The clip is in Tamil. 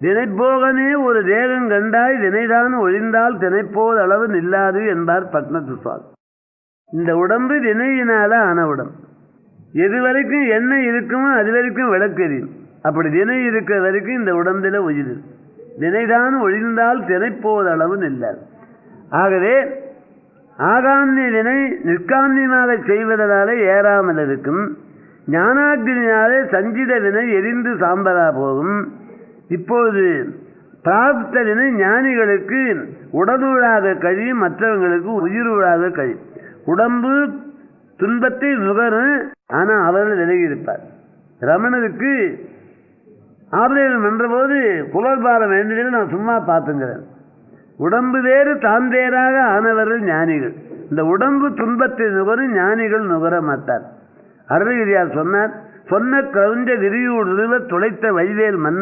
தினைப்போகனே ஒரு தேகம் கண்டாய் வினைதான் ஒழிந்தால் தினைப்போல் அளவு நில்லாது என்பார் பட்னத்து சுவாமி. இந்த உடம்பு வினையினால ஆன உடம்பு. எது வரைக்கும் எண்ணெய் இருக்குமோ அது வரைக்கும் விளக்கெறியும். அப்படி வினை இருக்கிற வரைக்கும் இந்த உடம்பில உயிர். வினைதான் ஒழிந்தால் தினைப்போல் அளவு நில்லாது. ஆகவே ஆகாமிய வினை நிற்காமியமாக செய்வதனாலே ஏறாமல் இருக்கும். ஞானாக்னியாலே சஞ்சித வினை எரிந்து சாம்பலா போகும். இப்போது பிராப்த வினை ஞானிகளுக்கு உடலூடாக கழியும், மற்றவங்களுக்கு உயிரூடாக கழியும். உடம்பு துன்பத்தை நுகரும், ஆனால் அவர்கள் விலகி இருப்பார். ரமணருக்கு ஆபரேஷன் பண்ற போது புலர்பாரம் வேண்டியதில் நான் சும்மா பார்த்துங்கிறேன். உடம்பு வேறு தான் வேறாக ஆனவர்கள் ஞானிகள். இந்த உடம்பு துன்பத்தை நுகரும், ஞானிகள் நுகர மாட்டார். அருணகிரியார் சொன்னார், சொன்ன கவுஞ்ச விரியூடுருவ துளைத்த வைவேல் மன்னா